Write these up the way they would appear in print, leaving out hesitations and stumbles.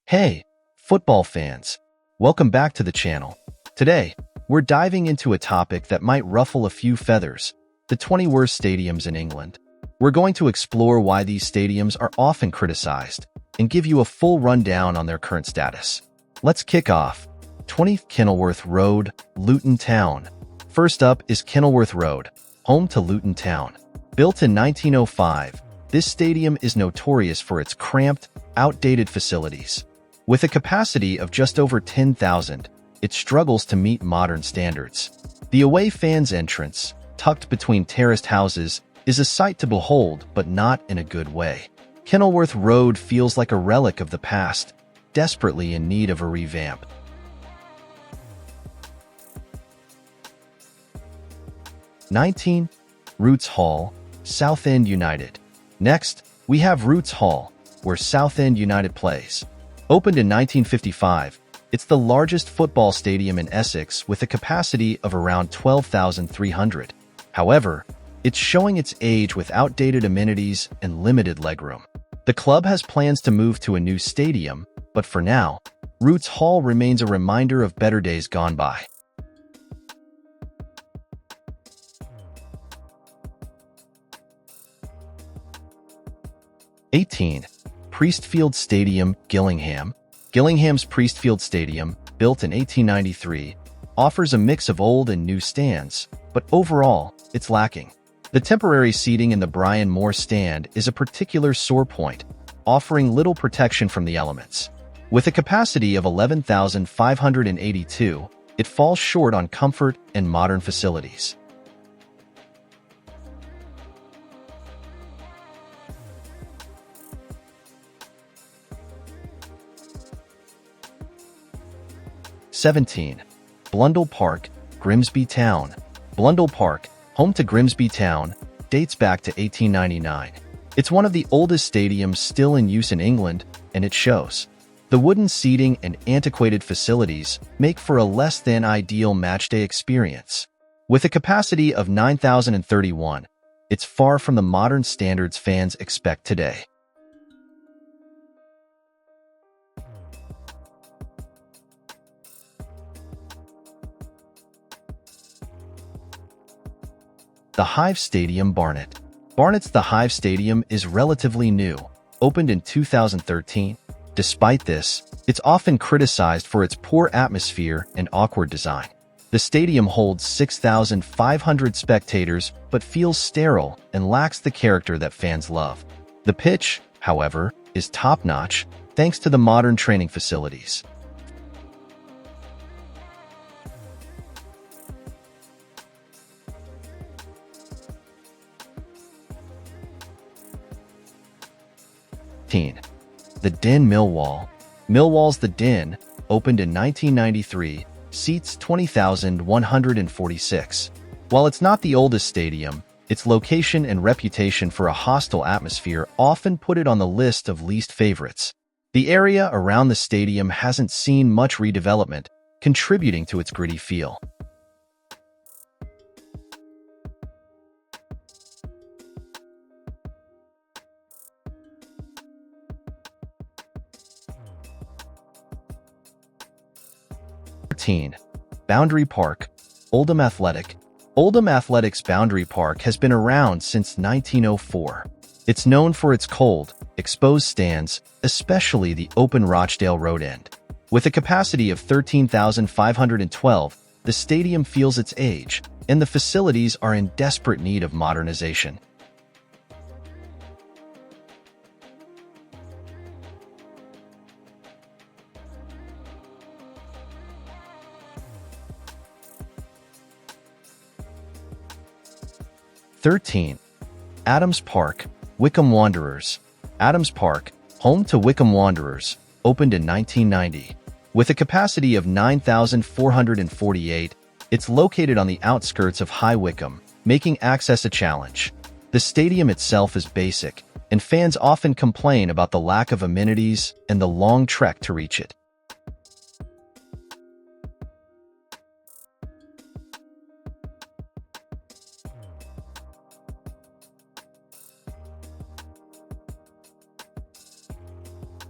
Hey, football fans! Welcome back to the channel. Today, we're diving into a topic that might ruffle a few feathers, the 20 worst stadiums in England. We're going to explore why these stadiums are often criticized and give you a full rundown on their current status. Let's kick off. 20th Kenilworth Road, Luton Town. First up is Kenilworth Road, home to Luton Town. Built in 1905, this stadium is notorious for its cramped, outdated facilities. With a capacity of just over 10,000, it struggles to meet modern standards. The away fans' entrance, tucked between terraced houses, is a sight to behold, but not in a good way. Kenilworth Road feels like a relic of the past, desperately in need of a revamp. '19. Roots Hall, Southend United. Next, we have Roots Hall, where Southend United plays. Opened in 1955, it's the largest football stadium in Essex with a capacity of around 12,300. However, it's showing its age with outdated amenities and limited legroom. The club has plans to move to a new stadium, but for now, Roots Hall remains a reminder of better days gone by. '18. Priestfield Stadium, Gillingham. Gillingham's Priestfield Stadium, built in 1893, offers a mix of old and new stands, but overall, it's lacking. The temporary seating in the Brian Moore stand is a particular sore point, offering little protection from the elements. With a capacity of 11,582, it falls short on comfort and modern facilities. '17. Blundell Park, Grimsby Town. Blundell Park, home to Grimsby Town, dates back to 1899. It's one of the oldest stadiums still in use in England, and it shows. The wooden seating and antiquated facilities make for a less than ideal matchday experience. With a capacity of 9,031, it's far from the modern standards fans expect today. The Hive Stadium, Barnet. Barnet's The Hive Stadium is relatively new, opened in 2013. Despite this, it's often criticized for its poor atmosphere and awkward design. The stadium holds 6,500 spectators but feels sterile and lacks the character that fans love. The pitch, however, is top-notch thanks to the modern training facilities. The Den, Millwall. Millwall's The Den, opened in 1993, seats 20,146. While it's not the oldest stadium, its location and reputation for a hostile atmosphere often put it on the list of least favorites. The area around the stadium hasn't seen much redevelopment, contributing to its gritty feel. Boundary Park, Oldham Athletic. Oldham Athletic's Boundary Park has been around since 1904. It's known for its cold, exposed stands, especially the open Rochdale Road end. With a capacity of 13,512, the stadium feels its age, and the facilities are in desperate need of modernization. '13. Adams Park, Wycombe Wanderers. Adams Park, home to Wycombe Wanderers, opened in 1990. With a capacity of 9,448, it's located on the outskirts of High Wycombe, making access a challenge. The stadium itself is basic, and fans often complain about the lack of amenities and the long trek to reach it.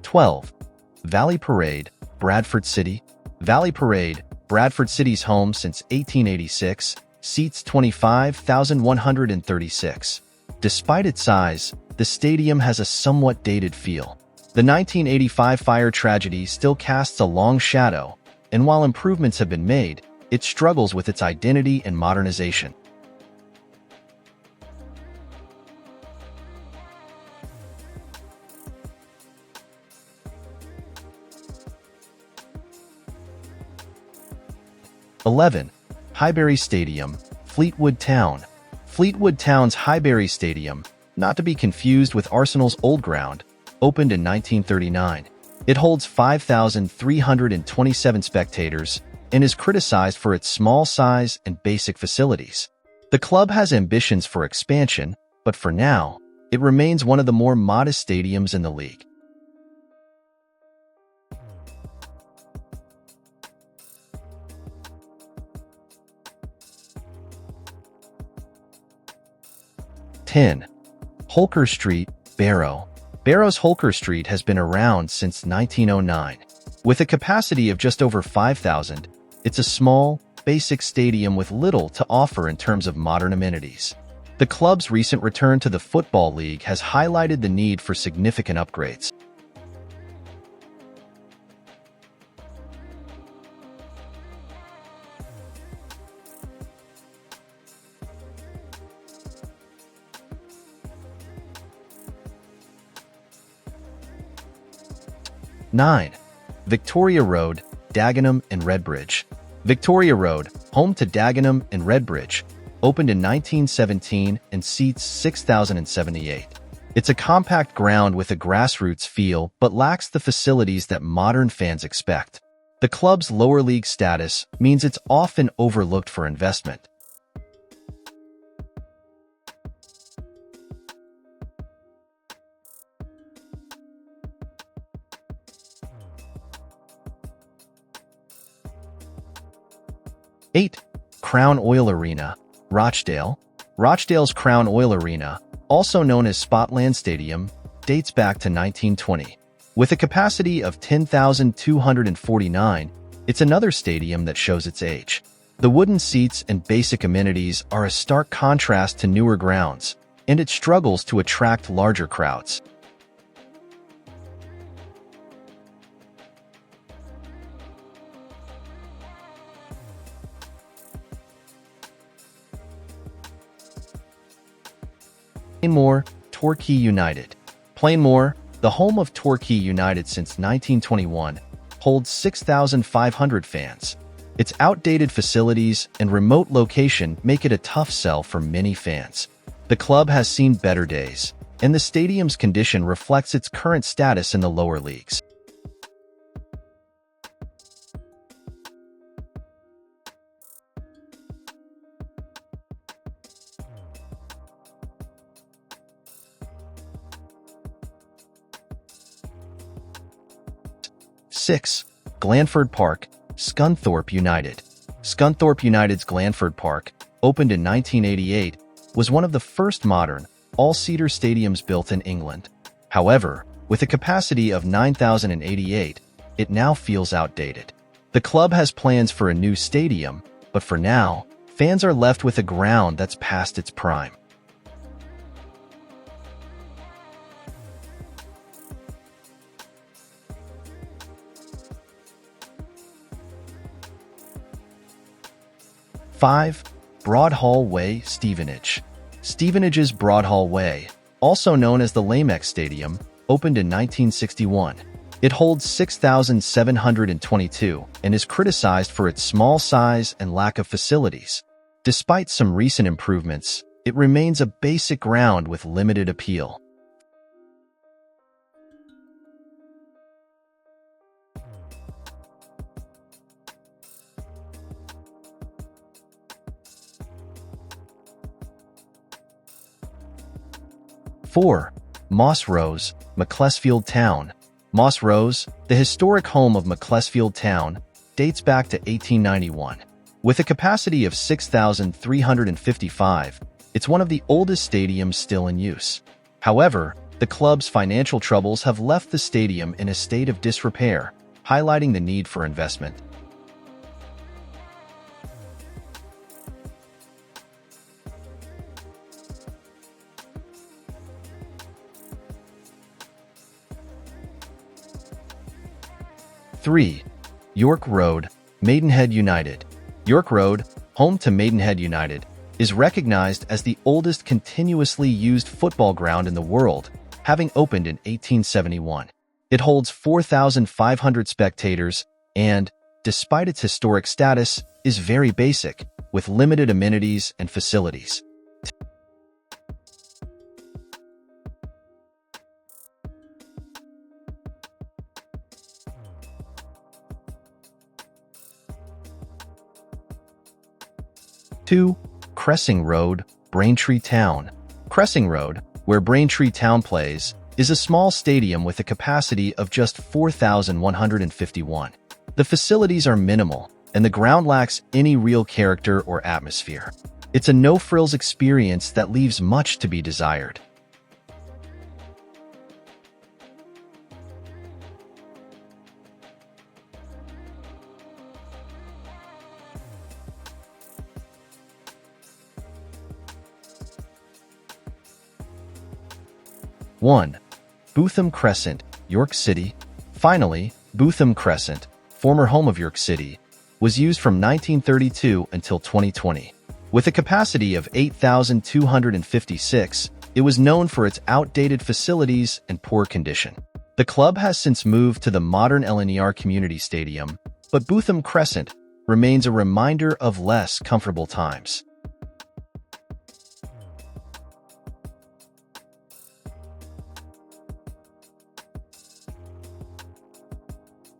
'12. Valley Parade, Bradford City. Valley Parade, Bradford City's home since 1886, seats 25,136. Despite its size, the stadium has a somewhat dated feel. The 1985 fire tragedy still casts a long shadow, and while improvements have been made, it struggles with its identity and modernization. (11) Highbury Stadium, Fleetwood Town. Fleetwood Town's Highbury Stadium, not to be confused with Arsenal's old ground, opened in 1939. It holds 5,327 spectators and is criticized for its small size and basic facilities. The club has ambitions for expansion, but for now, it remains one of the more modest stadiums in the league. (10) Holker Street, Barrow. Barrow's Holker Street has been around since 1909. With a capacity of just over 5,000, it's a small, basic stadium with little to offer in terms of modern amenities. The club's recent return to the Football League has highlighted the need for significant upgrades. (9) Victoria Road, Dagenham and Redbridge. Victoria Road, home to Dagenham and Redbridge, opened in 1917 and seats 6,078. It's a compact ground with a grassroots feel but lacks the facilities that modern fans expect. The club's lower league status means it's often overlooked for investment. (8) Crown Oil Arena, Rochdale. Rochdale's Crown Oil Arena, also known as Spotland Stadium, dates back to 1920. With a capacity of 10,249, it's another stadium that shows its age. The wooden seats and basic amenities are a stark contrast to newer grounds, and it struggles to attract larger crowds. Plainmoor, Torquay United. Plainmoor, the home of Torquay United since 1921, holds 6,500 fans. Its outdated facilities and remote location make it a tough sell for many fans. The club has seen better days, and the stadium's condition reflects its current status in the lower leagues. (6) Glanford Park, Scunthorpe United. Scunthorpe United's Glanford Park, opened in 1988, was one of the first modern, all-seater stadiums built in England. However, with a capacity of 9,088, it now feels outdated. The club has plans for a new stadium, but for now, fans are left with a ground that's past its prime. (5) Broadhall Way, Stevenage. Stevenage's Broadhall Way, also known as the Lamex Stadium, opened in 1961. It holds 6,722 and is criticized for its small size and lack of facilities. Despite some recent improvements, it remains a basic ground with limited appeal. (4) Moss Rose, Macclesfield Town. Moss Rose, the historic home of Macclesfield Town, dates back to 1891. With a capacity of 6,355, it's one of the oldest stadiums still in use. However, The club's financial troubles have left the stadium in a state of disrepair, highlighting the need for investment. Three, York Road, Maidenhead United. York Road, home to Maidenhead United, is recognized as the oldest continuously used football ground in the world, having opened in 1871. It holds 4,500 spectators and, despite its historic status, is very basic, with limited amenities and facilities. Two, Cressing Road, Braintree Town. Cressing Road, where Braintree Town plays, is a small stadium with a capacity of just 4,151. The facilities are minimal, and the ground lacks any real character or atmosphere. It's a no-frills experience that leaves much to be desired. One, Bootham Crescent, York City. Finally, Bootham Crescent, former home of York City, was used from 1932 until 2020. With a capacity of 8,256, it was known for its outdated facilities and poor condition. The club has since moved to the modern LNER Community Stadium, but Bootham Crescent remains a reminder of less comfortable times.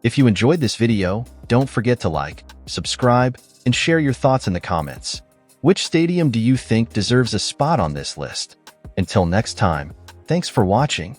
If you enjoyed this video, don't forget to like, subscribe, and share your thoughts in the comments. Which stadium do you think deserves a spot on this list? Until next time, thanks for watching.